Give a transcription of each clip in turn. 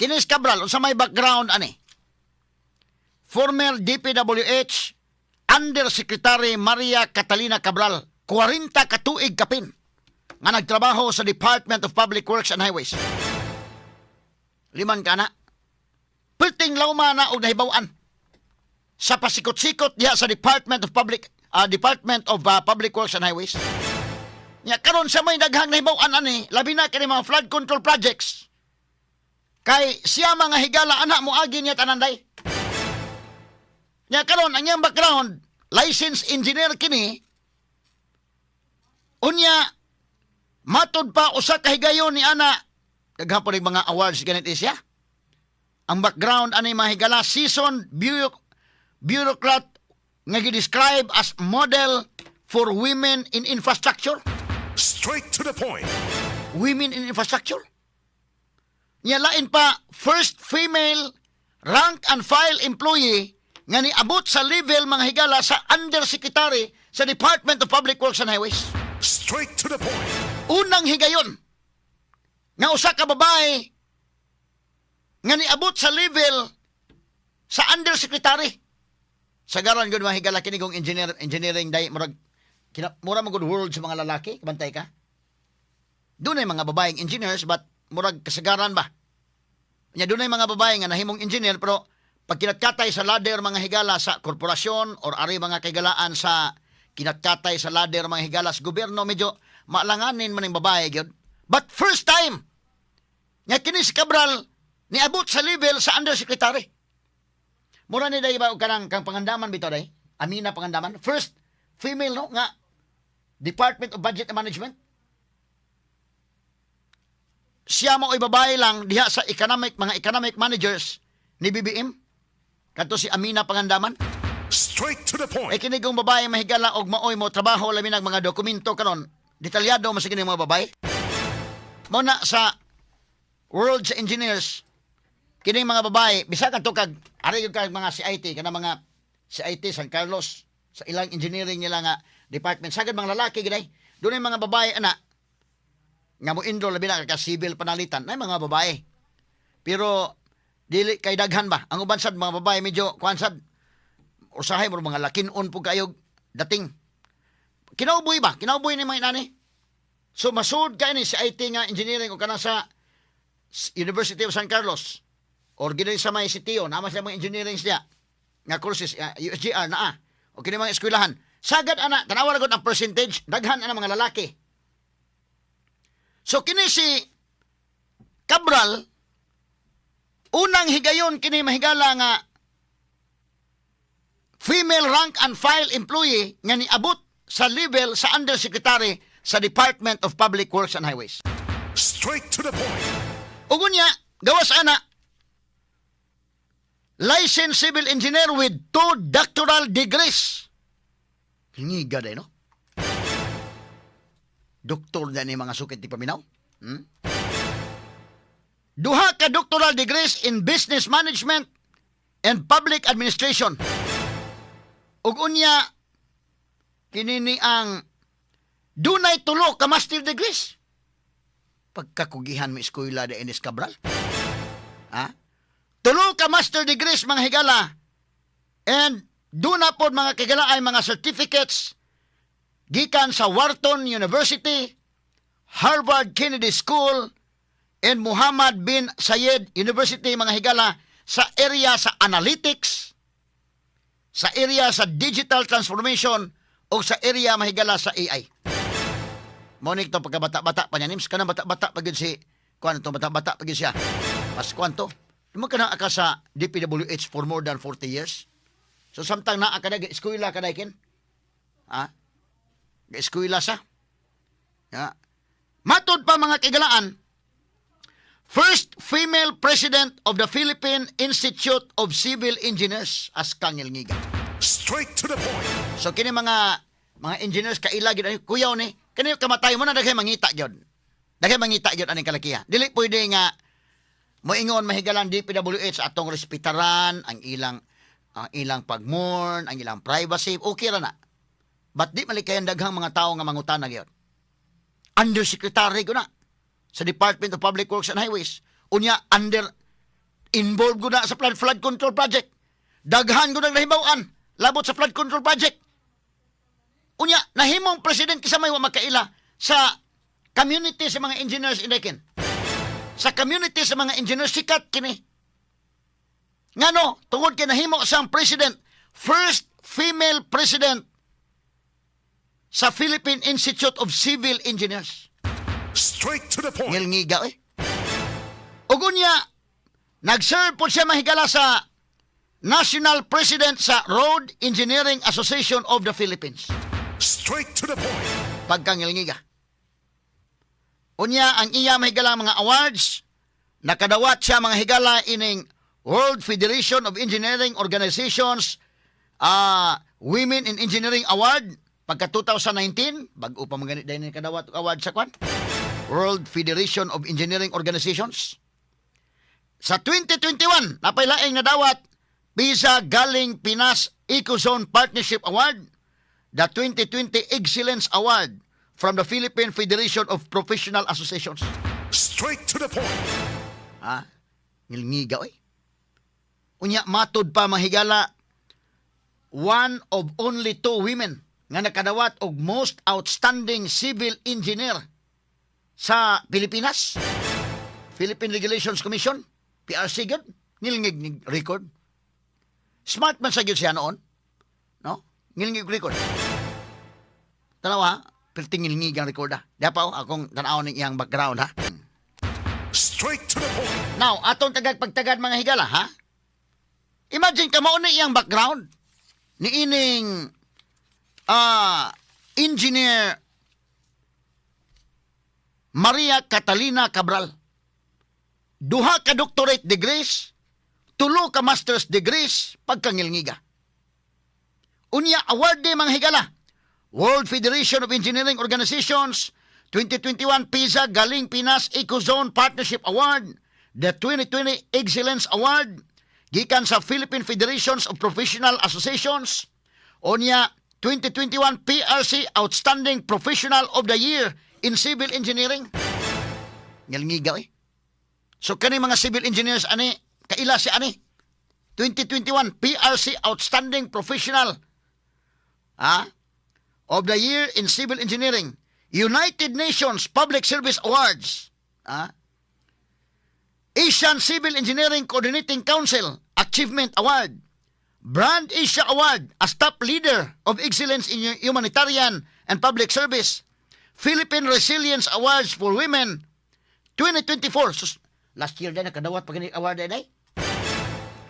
Kinis Cabral, unsa may background ani? Former DPWH Undersecretary Maria Catalina Cabral, 40 katuig kapin, nga nagtrabaho sa Department of Public Works and Highways. Liman ka na. Perting lawma na og nahibawan sa pasikot-sikot diha sa Department of Public Works and Highways. Nya karon sa may daghang nahibawan ani, labi na kini mga flood control projects. Kay siya mga higala anak mo agi niya tananday. Nya karon ang iyang background, licensed engineer kini. Unya matud pa usa ka higayon ni ana daghapon ng mga awards ganit siya. Ang background ani mahigala seasoned bureaucrat nga gi-describe as model for women in infrastructure. Straight to the point. Women in infrastructure. Nya lain pa first female rank and file employee nga niabot sa level mga higala sa undersecretary sa Department of Public Works and Highways. Straight to the point. Unang higayon nga usa ka babae nga niabot sa level sa undersecretary. Sagaran gud mga higala kini kong engineering day mura magud world sa mga lalaki, kabantay ka. Dunay mga babaeng engineers but murag kasagaran ba? Nya dunay mga babae nga nahimong engineer pero pag kinatkatay sa ladder mga higala sa korporasyon or ari mga kagalaan sa kinatkatay sa ladder mga higala sa gobyerno, medyo maalanganin man ang babae gyud. But first time nga kini si Cabral niabot sa level sa undersecretary. Mura ni day ba og kanang kang pangandaman bitaw day? Amina pangandaman. First female no nga Department of Budget and Management. Siya mo ay babae lang diha sa mga economic managers ni BBM. Kadto si Amina Pangandaman. Straight to the point. Ay kini kong babae mahigala og maoy mo trabaho labi ng mga dokumento karon. Detalyado mo sa kini mga babae. Mo na sa world sa engineers kini mga babae bisag kadto kag ari kag mga CIT kana mga CIT San Carlos sa ilang engineering nila nga department sagad mga lalaki gid ay dunay mga babae ana nga mo indro labi na ka civil panalitan ay mga babae. Pero dili kay daghan ba ang uban sad mga babae medyo kuansad usahay mo mga lakin-on pug kayog dating. Kinauboy ba? Kinauboy ni mga inani. So masud kay ni sa IT nga engineering o kana sa University of San Carlos or gid sa may CTO nama sa mga engineering siya nga courses USGR naa o kini mga eskwelahan. Sagad ana tanawa gud ang percentage daghan ana mga lalaki. So kini si Cabral unang higayon kini mahigala nga female rank and file employee nga niabot sa level sa undersecretary sa Department of Public Works and Highways. Straight to the point. Ugunya gawas ana licensed civil engineer with 2 doctoral degrees. Hingiga day no? Doktor na ni mga sukit ti paminaw. Duha ka doctoral degrees in business management and public administration. Ug unya kinini ang dunay 3 ka master degrees. Pagkakugihan mo eskwela de Enes Cabral. Ha? 3 ka master degrees mga higala. And duna pod mga kigala ay mga certificates gikan sa Wharton University, Harvard Kennedy School, and Muhammad bin Zayed University mga higala sa area sa analytics, sa area sa digital transformation o sa area mahigala sa AI. Monik to pagkabata-bata pa niya nims kana bata-bata pagid si kuan to bata-bata pagid siya. Pas kuan to. Mo kana aka sa DPWH for more than 40 years. So samtang naa ka nag eskwela ka kin. Ha? Eskwela sa. Ya. Matod pa mga kigalaan, first female president of the Philippine Institute of Civil Engineers as Kangil Ngiga. Straight to the point. So kini mga engineers kaila gid kuyaw ni kani kamatay mo na daghay mangita gyud. Daghay mangita gyud aning kalakiha. Dili pwede nga moingon mahigalang DPWH atong respetaran ang ilang pagmourn, ang ilang privacy, okay ra na. But di malikayan daghang mga tao nga mangutana gyud. Undersecretary ko na sa Department of Public Works and Highways. Unya under involved ko na sa flood control project. Daghan ko na nahibawan, labot sa flood control project. Unya, nahimong president kisamay wa makaila sa community sa mga engineers in Dakin. Sa community sa mga engineers, sikat kini. Ngano, tungod kay nahimo siyang president, first female president sa Philippine Institute of Civil Engineers. Straight to the point. Ngilngiga eh. Ug unya, nag-serve po siya mahigala sa National President sa Road Engineering Association of the Philippines. Straight to the point. Pagkangilngiga. Unya, ang iya mahigala mga awards, nakadawat siya mga higala ining World Federation of Engineering Organizations Women in Engineering Award pagka 2019, bago pa mga ganit dahil nakadawat award sa kwan. World Federation of Engineering Organizations. Sa 2021, napailaing nadawat PISA Galing Pinas Ecozone Partnership Award, the 2020 Excellence Award from the Philippine Federation of Professional Associations. Straight to the point. Ngilngiga oy. Unya matod pa mahigala, one of only 2 women nga nakadawat og most outstanding civil engineer sa Pilipinas. Philippine Regulations Commission, PRC gud, ngilngig ning record. Smart man sa gyud siya noon. No? Ngilngig record. Tanawa, perting ngilngig ang record ha. Diya pa akong tanaw ning iyang background ha. Straight to the point. Now, atong tagad-pagtagad mga higala ha. Imagine ka mao na iyang background ni ining engineer Maria Catalina Cabral. 2 ka doctorate degrees, 3 ka master's degrees pagkangilngiga. Unya award mga higala. World Federation of Engineering Organizations 2021 PISA Galing Pinas Ecozone Partnership Award, the 2020 Excellence Award gikan sa Philippine Federations of Professional Associations. Unya 2021 PRC Outstanding Professional of the Year in Civil Engineering. Ngalngigaw eh. So kani mga civil engineers ani, kaila si ani. 2021 PRC Outstanding Professional of the Year in Civil Engineering. United Nations Public Service Awards. Asian Civil Engineering Coordinating Council Achievement Award. Brand Asia Award as Top Leader of Excellence in Humanitarian and Public Service. Philippine Resilience Awards for Women 2024. Sus, last year din nakadawat pag award din ay.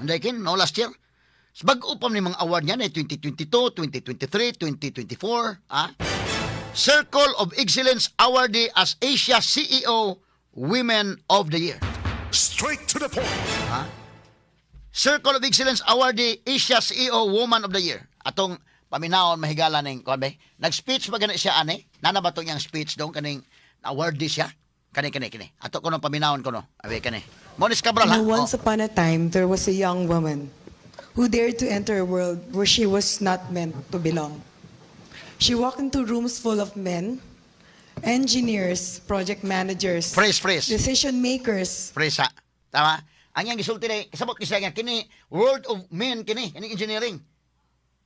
Anday kin, no last year. Bago pa ni mga award niyan ay 2022, 2023, 2024, Circle of Excellence Awardee as Asia CEO Women of the Year. Straight to the point. Circle of Excellence Awardee Asia CEO Woman of the Year. Atong paminawon mahigala ning konbe. Nag-speech ba gani siya ani? Nana ba to yang speech dong kaning awardee siya? Kani. Ato ko nung paminawon ko no. Abi kani. Monis Cabral ha. Once upon a time, there was a young woman who dared to enter a world where she was not meant to belong. She walked into rooms full of men, engineers, project managers, Phrase. decision makers. Phrase ha. Tama? Ang yang gisulti day, kasabot ki siya nga kini world of men kini engineering.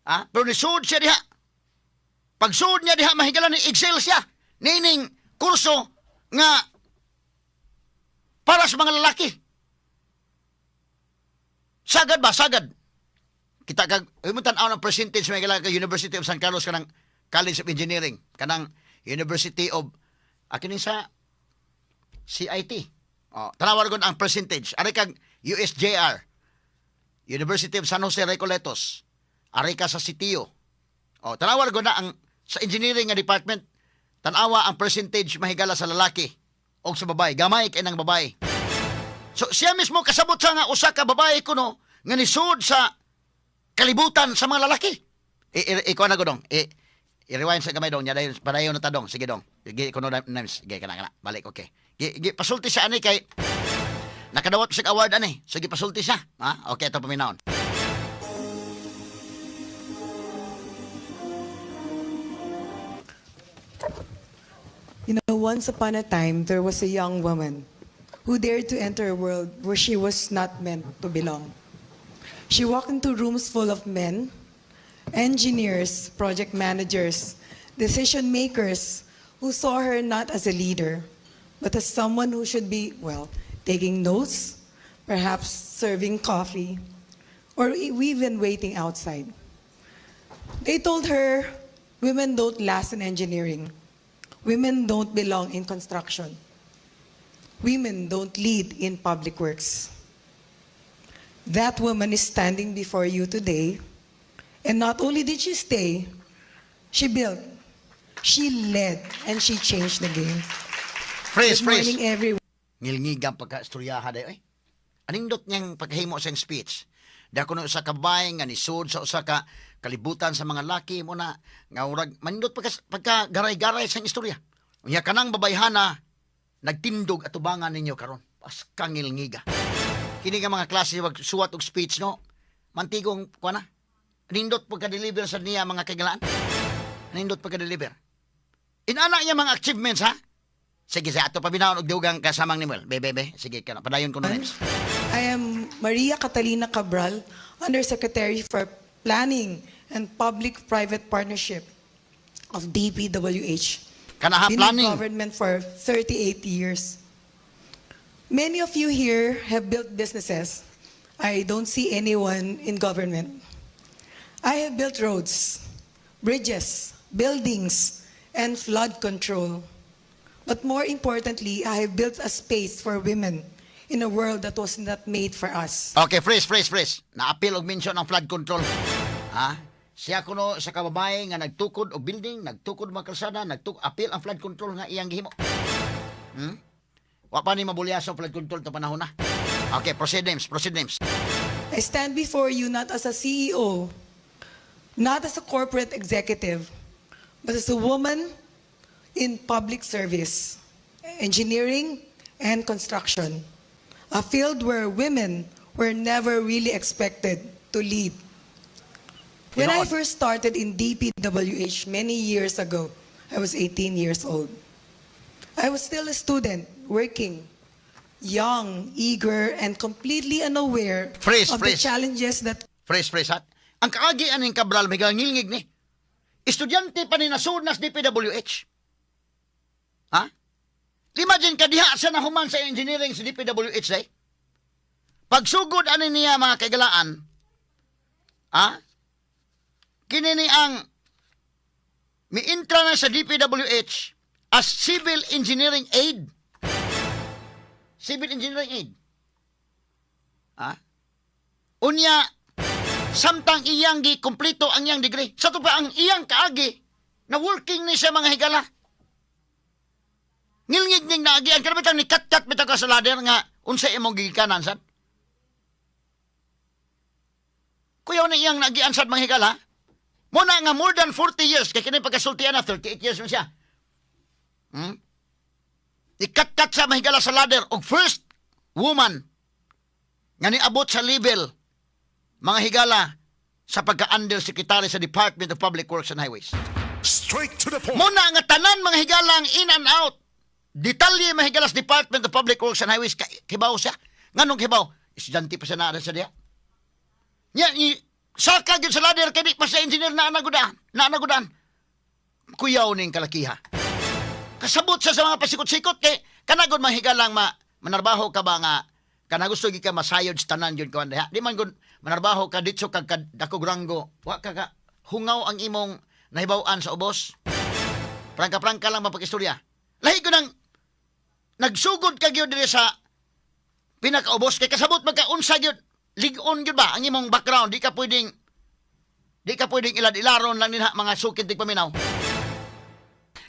Pero nisud siya diha. Pag sud niya diha mahigala ni excel siya. Nining kurso nga para sa mga lalaki. Sagad ba? Sagad. Kita kag imutan-aw ng percentage may kailangan ka University of San Carlos kanang College of Engineering, kanang University of kini sa CIT. Tanawar ko ang percentage. Ari kag USJR, University of San Jose Recoletos. Ari ka sa CTO. Tanawar ko na ang sa engineering nga department. Tanawa ang percentage mahigala sa lalaki o sa babae. Gamay kay ng babae. So siya mismo kasabot sa nga usa ka babae kuno nga nisud sa kalibutan sa mga lalaki. Ikuha na ko dong. I-rewind sa gamay dong. Padayon na ta dong. Sige dong. Sige, kuno names. Sige, kana. Balik, okay. Pasulti siya ani kay nakadawat siya award ani. Sige, pasulti siya. Okay, ito paminahon. Once upon a time, there was a young woman who dared to enter a world where she was not meant to belong. She walked into rooms full of men, engineers, project managers, decision makers who saw her not as a leader, but as someone who should be, well, taking notes, perhaps serving coffee, or even waiting outside. They told her, women don't last in engineering. Women don't belong in construction. Women don't lead in public works. That woman is standing before you today, and not only did she stay, she built, she led, and she changed the game. Freeze, Good morning, everyone. Ngilngigang pagka-istoryaha dayo eh. Anindot niyang paghimo sa speech. Dako no usa ka babae nga nisud sa usa ka kalibutan sa mga laki mo na nga urag manindot pagka garay-garay sa istorya. Unya kanang babayhana nagtindog at tubangan ninyo karon. Pas kangilngiga. Kini nga mga klase wag suwat og speech no. Mantigong kuana. Anindot pagka-deliver sa niya mga kagalaan. Anindot pagka-deliver. Inana niya mga achievements ha. Sige, sa ato pabinaon og dugang kasamang nimol. Bebe, sige ka na. Padayon ko na next. I am Maria Catalina Cabral, Undersecretary for Planning and Public-Private Partnership of DPWH. Kanaha Been in planning. government for 38 years. Many of you here have built businesses. I don't see anyone in government. I have built roads, bridges, buildings, and flood control. But more importantly, I have built a space for women in a world that was not made for us. Okay, freeze. Naapil og mention ang flood control. Ha? Siya kuno sa kababae nga nagtukod og building, nagtukod mga kalsada, apil ang flood control nga iyang gihimo. Wa pa ni mabulyaso flood control ta panahon na. Okay, proceed names. I stand before you not as a CEO, not as a corporate executive, but as a woman in public service, engineering, and construction, a field where women were never really expected to lead. When I first started in DPWH many years ago, I was 18 years old. I was still a student, working, young, eager, and completely unaware of the challenges that... Freeze, ha? Ang kaagi aning Cabral, may ngilngig ni. Estudyante pa ni nasud nas DPWH. Ha? Imagine ka diha sa nahuman sa engineering sa DPWH day. Pagsugod ani niya mga kagalaan, ha? Kini ni ang miintra na sa DPWH as civil engineering aid. Civil engineering aid. Ha? Unya, samtang iyang gi kompleto ang iyang degree. Sa to pa ang iyang kaagi na working ni sa mga higala. Ngilngig ning naagian kada bitang ni kat-kat bitaw ka sa ladder nga unsa imong gigikanan sad. Kuyaw na iyang naagian sad mga higala. Muna nga more than 40 years kay kini pagkasultian na 38 years man siya. Ikat-kat sa mga higala sa ladder og first woman nga niabot sa level mga higala sa pagka-undersecretary sa Department of Public Works and Highways. Straight to the point. Muna nga tanan mga higalang in and out. Detalye mahigalas Department of Public Works and Highways kibaw siya. Nganong kibaw? Estudyante pa siya na sa diya. Nya ni saka gyud sa ladder kay di pa sa engineer na anagudan. Kuyaw ning kalakiha. Kasabot sa mga pasikot-sikot kay kanagod mahigalang manarbaho ka ba nga kana gusto gi ka masayod sa tanan gyud ka diha. Di man gud manarbaho ka ditso kag dakog ranggo. Wa ka hungaw ang imong nahibaw-an sa ubos. Prangka-prangka lang mapag-istorya. Lahi ko nang nagsugod ka gyud diri sa pinakaubos kay kasabot magkaunsa gyud ligon gyud ba ang imong background di ka pwedeng ilad-ilaron lang dinha mga sukid tig paminaw.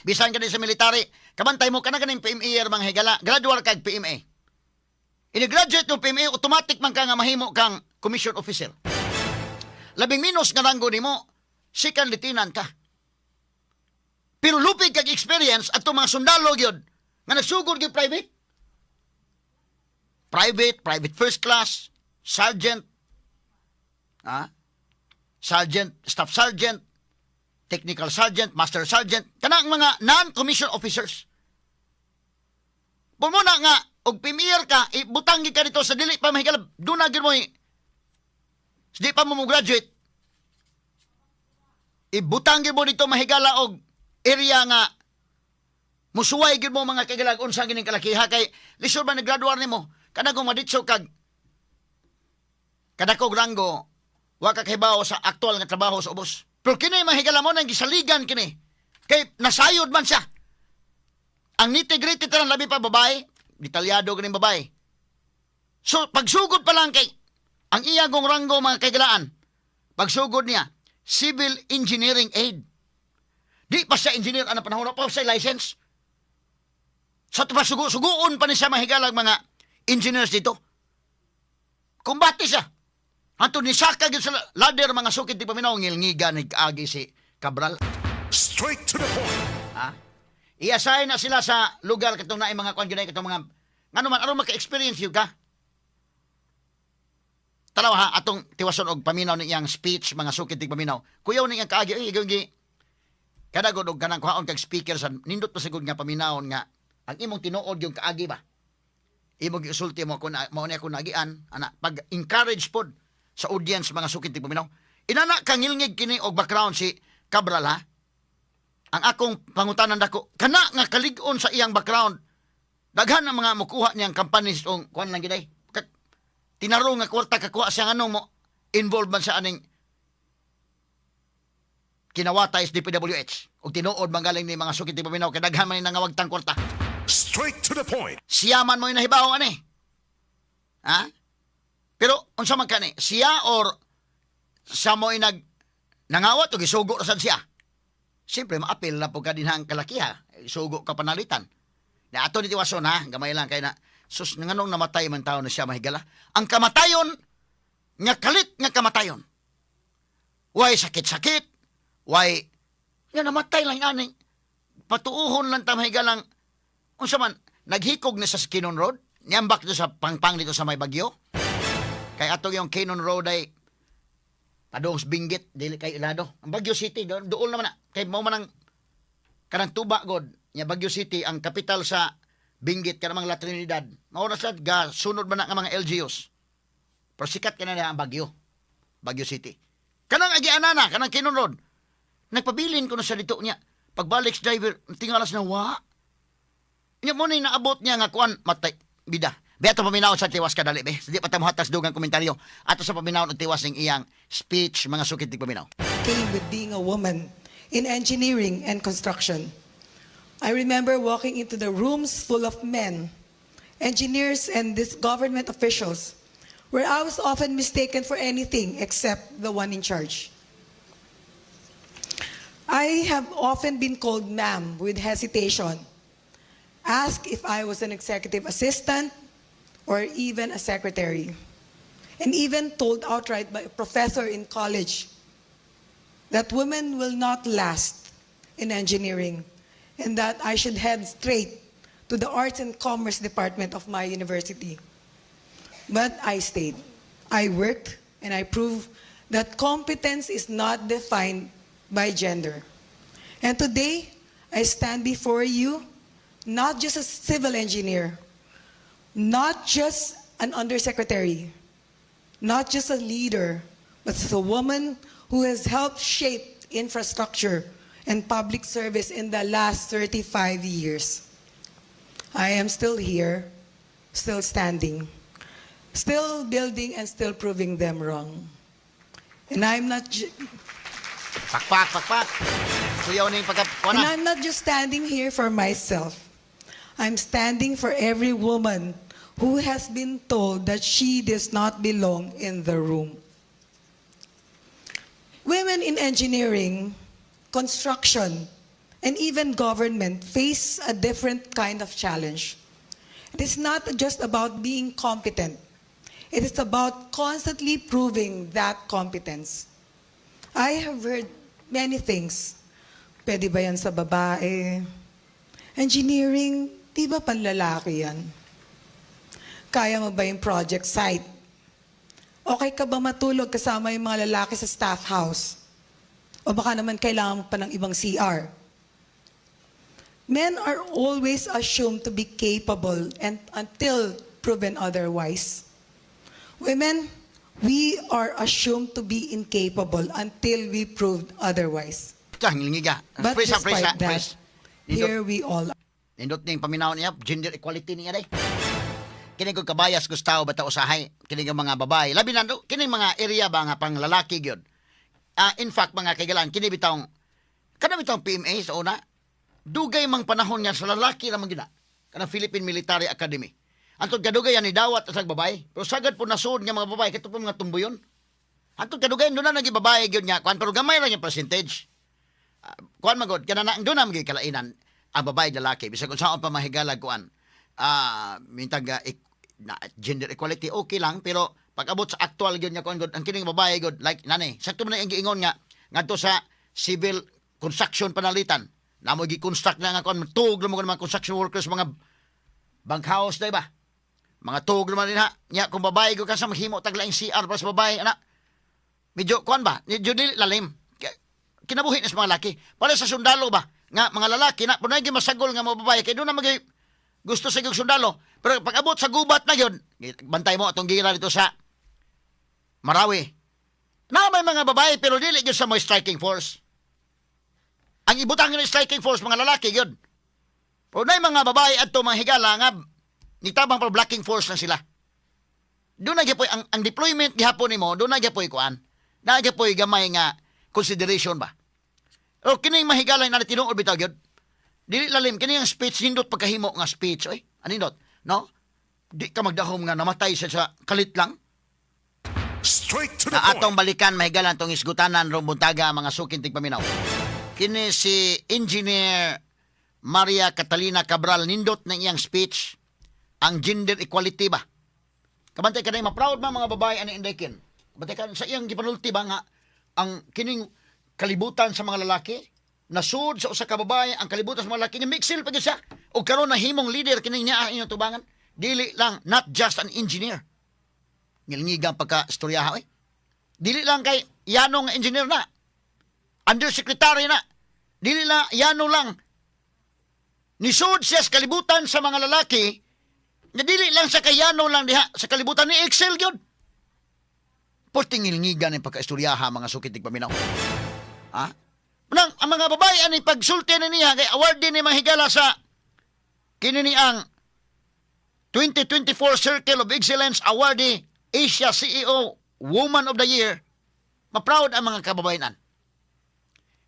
Bisan ka din sa military, kabantay mo kana ganing PMA mga higala, graduate kag PMA. Ini-graduate ng PMA, automatic man ka nga mahimo kang commission officer. Labing minus nga ranggo nimo, second lieutenant ka. Pero lupig kag experience at mga sundalo gyud nga nagsugod gyud private. Private first class, sergeant, sergeant, staff sergeant, technical sergeant, master sergeant, kanang mga non-commissioned officers. Pumuna nga og premier ka, ibutangi ka dito sa dili pa mahigala, doon na gyud mo di pa mo graduate. Ibutangi mo dito mahigala og area nga musuway gyud mo mga kagalag unsa gining kalakiha kay lisod ba naggraduar nimo kada kung maditso kag kada kog ranggo wa ka kahibaw sa aktual nga trabaho sa ubos. Pero kini mahigala mo nang gisaligan kini kay nasayod man siya. Ang nitty-gritty tarang labi pa babae, detalyado ganing babae. So pagsugod pa lang kay ang iyang ranggo mga kagalaan, pagsugod niya civil engineering aid. Di pa siya engineer ano panahon pa sa license. Sa suguon pa ni siya mahigalag mga engineers dito. Kumbati siya. Anto ni saka gyud sa ladder mga sukid di paminaw ngilngiga ni kaagi si Cabral. Straight to the point. Ha? I-assign na sila sa lugar katong naay mga kwan gyud katong mga ngano man aron maka-experience yun ka. Tanaw ha atong tiwason og paminaw ni iyang speech mga sukid di paminaw. Kuyaw ni iyang kaagi ay gyud kada god og kanang kuhaon kag speaker sa nindot pa sigud nga paminawon nga ang imong tinuod yung kaagi ba? Imong gisulti mo kung mao ni ako nagian, ana pag encourage pod sa audience mga sukid ti paminaw. Inana kang ngilngig kini og background si Cabral ha. Ang akong pangutanan dako, kana nga kalig-on sa iyang background. Daghan ang mga mukuha niyang companies o kuan lang giday. Tinaro nga kwarta kakuha siya ngano mo involved man sa aning kinawata is DPWH. Og tinuod manggaling ni mga sukid ti paminaw kay daghan man ni nangawagtang kwarta. Straight to the point. Siya man mo yung nahibaw ani. Ha? Pero, unsa man kani? Siya or siya mo yung nangawat o gisugo rasan siya? Siyempre, maapil na po ka din ang kalakiha. Isugo ka panalitan. Na ato ni Tiwason ha, gamay lang kay na, sus, nganong namatay man tao na siya mahigala. Ang kamatayon, nga kalit nga kamatayon. Way sakit-sakit. Way, nga namatay lang ani. Patuuhon lang ta mahigalang unsa man naghikog na sa Kinon Road, nyambak dito sa pangpang dito sa may bagyo. Kay ato yung Kinon Road ay padong Binggit dili kay Ilado. Ang Baguio City doon naman na kay mao man ang kanang tuba god nya Baguio City ang kapital sa Binggit kanang La Trinidad. Mao na sad ga sunod man na nga mga LGUs. Pero sikat kana na ang Baguio City. Kanang agianana kanang Kinon Road. Nagpabilin ko na sa dito niya. Pagbalik sa driver, tingalas na wa. Nya mo ni naabot niya nga kuan matay bida. Beto paminaw sa tiwas kadali be. Di pa ta mohatas dugang komentaryo ato sa paminaw og tiwas ning iyang speech mga sukid tig paminaw. Came with being a woman in engineering and construction. I remember walking into the rooms full of men, engineers and these government officials, where I was often mistaken for anything except the one in charge. I have often been called ma'am with hesitation, asked if I was an executive assistant or even a secretary, and even told outright by a professor in college that women will not last in engineering and that I should head straight to the Arts and Commerce department of my university. But I stayed. I worked and I proved that competence is not defined by gender. And today, I stand before you not just a civil engineer, not just an undersecretary, not just a leader, but as a woman who has helped shape infrastructure and public service in the last 35 years. I am still here, still standing, still building and still proving them wrong. And I'm not Pakpak. Kuyaw ning And pagkapona. I'm not just standing here for myself. I'm standing for every woman who has been told that she does not belong in the room. Women in engineering, construction, and even government face a different kind of challenge. It is not just about being competent. It is about constantly proving that competence. I have heard many things. Pwede ba yan sa babae? Engineering, di ba panlalaki yan? Kaya mo ba yung project site? Okay ka ba matulog kasama yung mga lalaki sa staff house? O baka naman kailangan mo pa ng ibang CR? Men are always assumed to be capable and until proven otherwise. Women, we are assumed to be incapable until we proved otherwise. Hingiga. But despite that, Freeze. here we all are. Nindot ning paminaw niya, gender equality niya day. Kini ko kabayas gustaw bata usahay, kini nga mga babae. Labi na kini mga area ba nga pang lalaki gyud. In fact mga kaigalan, kini bitawng PMA sa una, dugay mang panahon niya sa lalaki ra man gyud na. Kanang Philippine Military Academy. Antod kadugay yan ni dawat sa babae. Pero sagad po nasud nga mga babae kato po mga tumbuyon. Antod kadugay do na nagi babae gyud niya, kuan pero gamay lang yung percentage. Kuan magod kana na do na magi kalainan ang babae lalaki bisag unsaon pa mahigalag kuan. Mintag gender equality okay lang pero pag abot sa actual gyud niya kuan gud ang kining babae gud like nani sakto man ang giingon nga ngadto sa civil construction panalitan namo gi-construct na nga kuan tug mo mga construction workers mga bank house day ba mga tug naman din ha nya kung babae gud ka sa mahimo tag laing CR para sa babae ana medyo kuan ba medyo dili lalim kinabuhi na sa mga laki para sa sundalo ba nga mga lalaki na punay gi masagol nga mga babae kay do na magi gusto sa sundalo pero pag abot sa gubat na yun bantay mo atong gira dito sa Marawi na may mga babae pero dili gyud sa mga striking force ang ibutang ng striking force mga lalaki yun pero na mga babae adto mga higala nga nitabang para blocking force na sila doon na gyapon ang deployment gihapon nimo doon na gyapon kuan na gyapon gamay nga consideration ba o kining mahigala na tinuod bitaw gyud dili lalim kini ang speech nindot pagkahimo nga speech oy anindot no di ka magdahom nga namatay sa kalit lang Straight to the na atong point. balikan mahigalan tong isgutanan rong buntaga mga sukin tigpaminaw kini si Engineer Maria Catalina Cabral nindot na iyang speech ang gender equality ba kabantay ka na ma-proud ba mga babae ani indekin kabantay ka sa iyang gipanulti ba nga ang kining kalibutan sa mga lalaki nasud sa usa ka babae ang kalibutan sa mga lalaki ni mixil pa gyud siya og karon nahimong leader kini niya inyong tubangan dili lang not just an engineer ngilngigang pagka-istoryaha eh. Dili lang kay yano nga engineer na undersecretary na dili lang yano lang nisud siya sa kalibutan sa mga lalaki na dili lang sa kayano lang diha sa kalibutan ni Excel gyud puting ngilngigan ng pagka-istoryaha mga sukitig paminaw ha Manang, ang mga babae ani pagsulti na niya kay award din ni mahigala sa kini ni ang 2024 Circle of Excellence Awardee Asia CEO Woman of the Year ma-proud ang mga kababayanan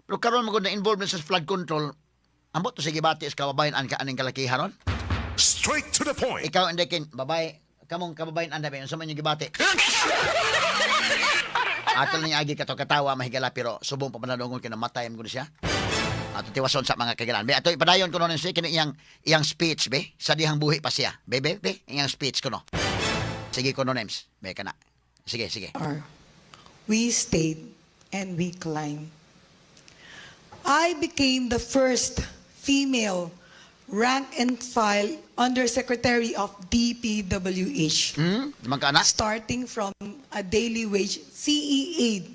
pero karon magud na involved sa flood control ambot to sige bati sa kababayanan ka aning kalakiharon Straight to the point. ikaw indekin babae kamong kababayanan dabe unsa man yung gibati atol niya agi kato katawa mahigala pero subong pa manadungol kina matay mo siya ato tiwason sa mga kagalan be ato ipadayon ko no siya kini iyang speech be sa dihang buhi pa siya be iyang speech ko no sige ko no names be kana sige We stayed and we climbed. I became the first female rank and file undersecretary of DPWH. Naman ka na Starting from a daily wage CE aid,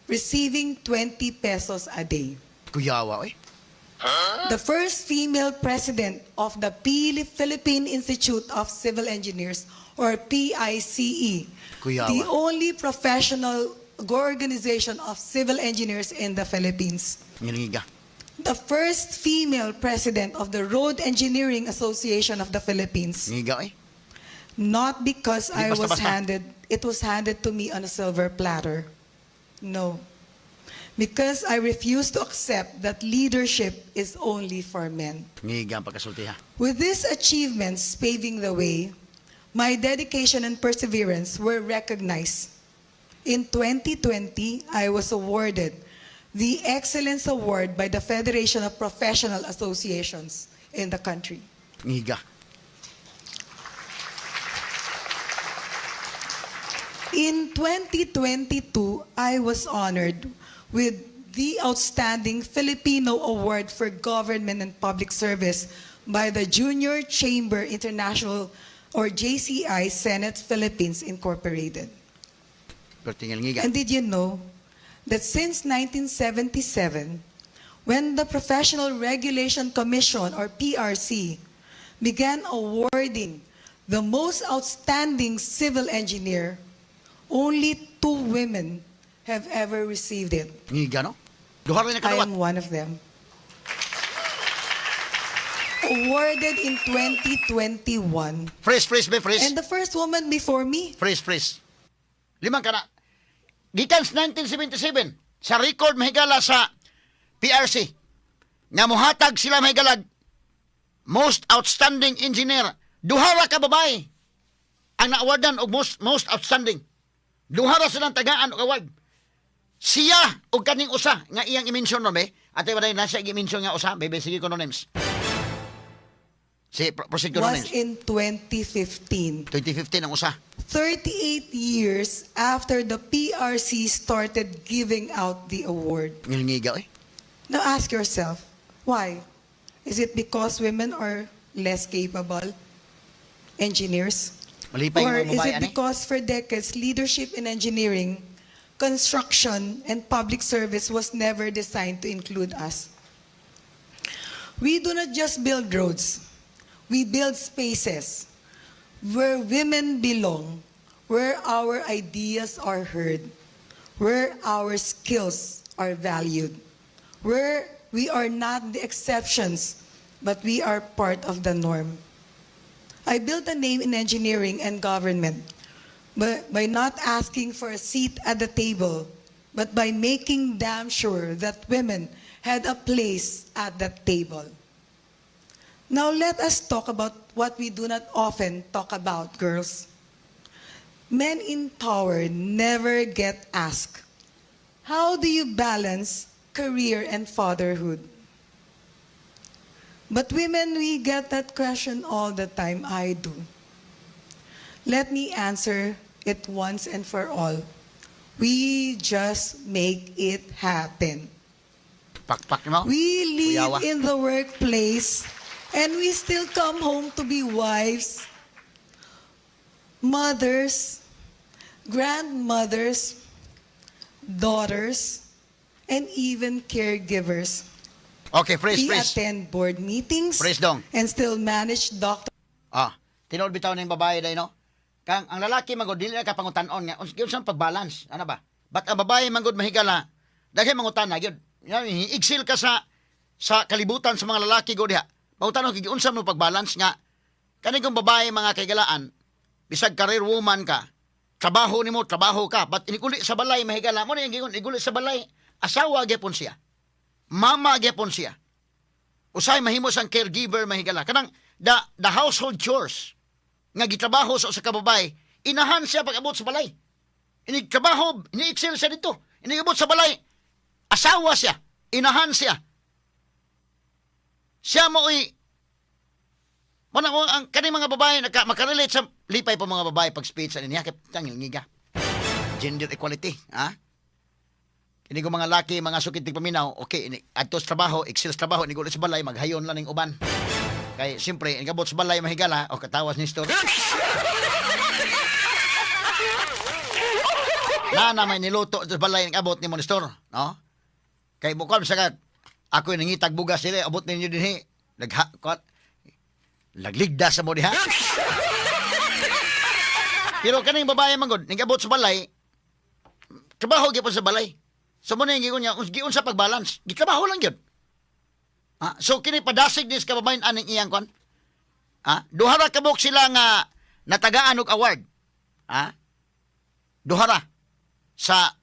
receiving 20 pesos a day. kuyawa oy The first female president of the Philippine Institute of Civil Engineers, or PICE, Kuyawa. the only professional organization of civil engineers in the Philippines. ngilingiga The first female president of the Road Engineering Association of the Philippines. ngiga oy Not because Di I was basta-basta. it was handed to me on a silver platter. No. Because I refuse to accept that leadership is only for men. ngiga ang pagkasulti ha With these achievements paving the way, my dedication and perseverance were recognized. In 2020, I was awarded the Excellence Award by the Federation of Professional Associations in the country. ngiga In 2022, I was honored with the Outstanding Filipino Award for Government and Public Service by the Junior Chamber International, or JCI Senate Philippines Incorporated. pero tingil ngiga And did you know that since 1977, when the Professional Regulation Commission, or PRC, began awarding the most outstanding civil engineer, only 2 women have ever received it. Ngiga, no? Duha rin na I kadawat. am one of them. Awarded in 2021. Freeze, freeze. And the first woman before me, Freeze. Limang ka na. Gikan sa 1977, sa record mahigala sa PRC, nga muhatag sila mahigalag, most outstanding engineer, duhara ka babae, ang na-awardan og most outstanding. Duhara silang tagaan og award. Siya og kaning usa nga iyang i-mention no be, ate ba na siya i-mention nga usa, bebe sige ko no names. Si proceed ko no was names. in 2015. 2015 ang usa. 38 years after the PRC started giving out the award. Ngilngiga eh. Now ask yourself, why? Is it because women are less capable engineers? Malipay Or nga is babae it ani. because for decades, leadership in engineering, construction, and public service was never designed to include us? We do not just build roads. We build spaces where women belong, where our ideas are heard, where our skills are valued, where we are not the exceptions, but we are part of the norm. I built a name in engineering and government by not asking for a seat at the table, but by making damn sure that women had a place at that table. Now let us talk about what we do not often talk about, girls. Men in power never get asked, how do you balance career and fatherhood? But women, we get that question all the time. I do. Let me answer it once and for all. We just make it happen. Pakpak mo. We Kuyawa. live in the workplace and we still come home to be wives, mothers, grandmothers, daughters, and even caregivers. Okay, freeze. We attend board meetings Freeze dong. and still manage doctor. Tinood bitaw na yung babae day, no? Kang ang lalaki magod dili na ka pangutan-on nga unsang pag-balance, ano ba? But ang babae magod mahigala, daghay mangutan na gyud. Igsil ka sa kalibutan sa mga lalaki gud diha. Pangutan kay unsa mo pag-balance nga kani kung babae mga kaygalaan, bisag career woman ka, trabaho nimo, trabaho ka, but inikuli sa balay mahigala mo na yung gigon iguli sa balay, asawa gyapon siya. Mama gyapon siya. Usay mahimo sang caregiver mahigala. Kanang the household chores nga gitrabaho sa kababay, inahan siya pag-abot sa balay. Inigtrabaho, ini-excel siya dito. Inigabot sa balay, asawa siya, inahan siya. Siya mo'y ang kaning mga babae makarelate sa lipay pa mga babae pag speech sa niya kay tangil ngiga. Gender equality, ha? Ini ko mga laki, mga sukit paminaw, okay, adto sa trabaho, excel sa trabaho, inigulit sa balay, maghayon lang ning uban. Kay siyempre, inigabot sa balay mahigala o katawas ni store. Na may niluto sa balay ng abot ni Monistor, no? Kay bukal sa ako yung nangitag bugas sila, abot ninyo din lagligda sa mo diha. Pero kaning babae manggod, nagabot sa balay, trabaho gyapon sa balay. So mo na yung giun sa pagbalance, gitrabaho lang yun. So kini padasig dis kababayan aning iyang kon. Duhara kabok sila nga natagaan og award. Duhara sa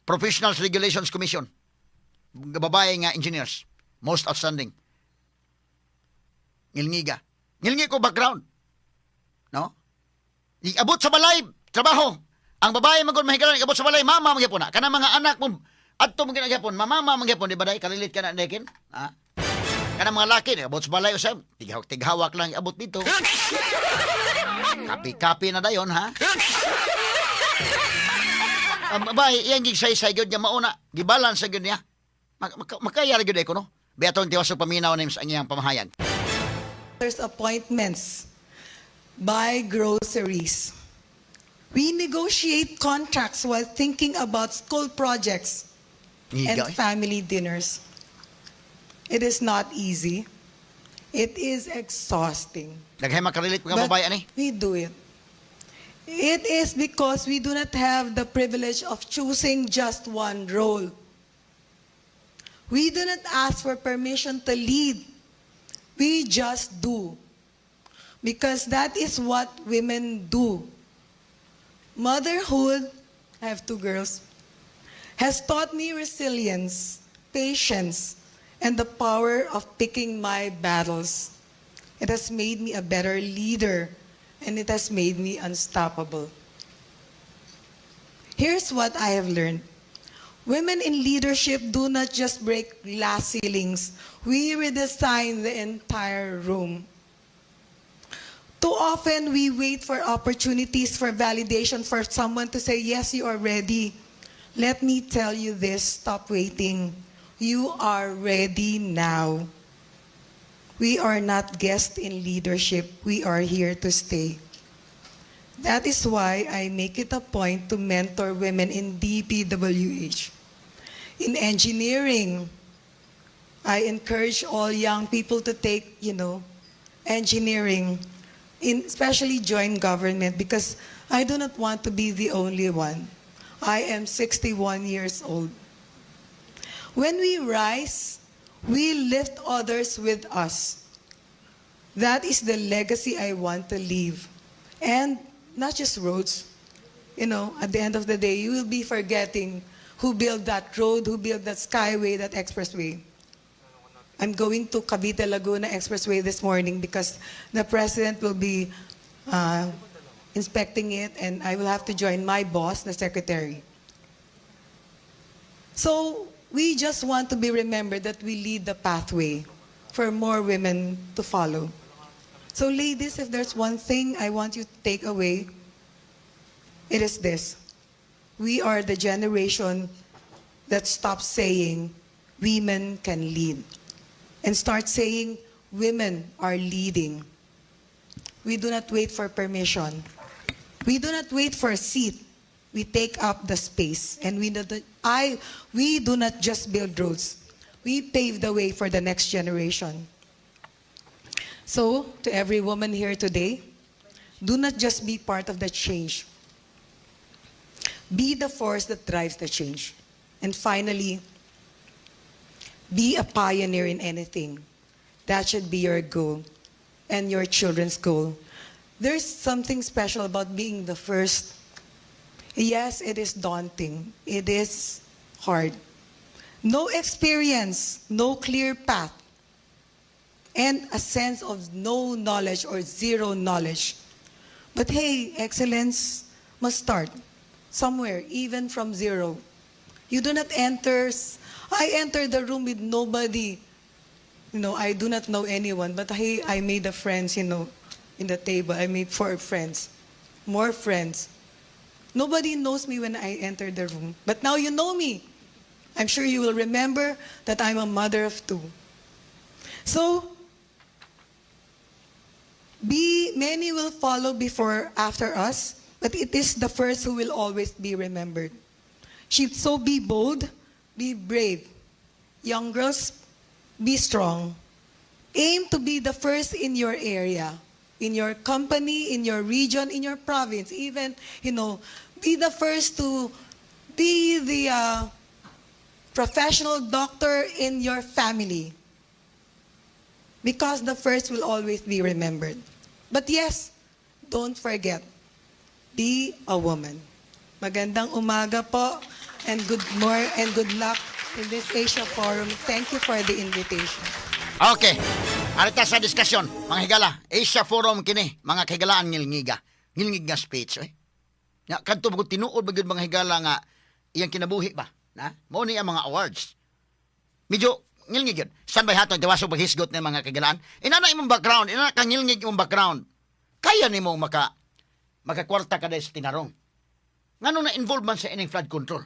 Professional Regulations Commission. Babae nga engineers, most outstanding. Ngilngiga. Ngilngi ko background. No? Iabot sa balay, trabaho. Ang babae magod mahigala iabot sa balay, mama magyapon na. Kana mga anak mo adto mo gyapon, mama magyapon di ba day kalilit ka na dekin? Kana mga laki abot sa balay usab, tighawak lang iabot dito. Kapi-kapi na dayon ha. Ang babae iyang gigsay-say gyud niya mauna, gibalance gyud niya. Makaya gyud ko no. Beaton tiwas og paminaw names ang iyang pamahayag. There's appointments, buy groceries. We negotiate contracts while thinking about school projects and Ngiga. family dinners. It is not easy. It is exhausting. Daghay makarelate mga But babae ani. we do it. It is because we do not have the privilege of choosing just one role. We do not ask for permission to lead. We just do. Because that is what women do. Motherhood, I have 2 girls, has taught me resilience, patience, and the power of picking my battles. It has made me a better leader, and it has made me unstoppable. Here's what I have learned. Women in leadership do not just break glass ceilings. We redesign the entire room. Too often, we wait for opportunities for validation for someone to say, yes, you are ready. Let me tell you this, stop waiting. You are ready now. We are not guests in leadership. We are here to stay. That is why I make it a point to mentor women in DPWH. In engineering, I encourage all young people to take, engineering, especially join government, because I do not want to be the only one. I am 61 years old. When we rise, we lift others with us. That is the legacy I want to leave. And not just roads. At the end of the day, you will be forgetting who built that road, who built that skyway, that expressway. I'm going to Cavite Laguna Expressway this morning because the president will be inspecting it, and I will have to join my boss, the secretary. So we just want to be remembered that we lead the pathway for more women to follow. So ladies, if there's one thing I want you to take away, it is this. We are the generation that stops saying women can lead and start saying women are leading. We do not wait for permission. We do not wait for a seat. We take up the space, and we do not just build roads. We pave the way for the next generation. So, to every woman here today, do not just be part of the change. Be the force that drives the change. And finally, be a pioneer in anything. That should be your goal and your children's goal. There's something special about being the first. Yes, it is daunting. It is hard. No experience, no clear path, and a sense of no knowledge or zero knowledge. But hey, excellence must start somewhere, even from zero. You do not I entered the room with nobody. I do not know anyone, but hey, I made a friends, in the table. I made 4 friends, more friends. Nobody knows me when I entered the room, but now you know me. I'm sure you will remember that I'm a mother of 2. So, many will follow after us, but it is the first who will always be remembered. So be bold, be brave. Young girls, be strong. Aim to be the first in your area, in your company, in your region, in your province. Even, be the first to be the professional doctor in your family. Because the first will always be remembered. But yes, don't forget, be a woman. Magandang umaga po, and good luck in this Asia Forum. Thank you for the invitation. Okay. Arita sa diskusyon, mga higala. Asia Forum kini, mga kahigalaan ngilngiga. Ngilngig nga speech, Nga kadto bagud tinuod bagud mga higala nga iyang kinabuhi ba, na? Mao ni ang mga awards. Medyo ngilngig yun. Saan ba haton tiwaso paghisgot ng mga kahigalaan? Inana imong background, inana ka ngilngig imong background. Kaya nimo makakwarta ka sa tinarong. Ngano na involvement sa ining flood control?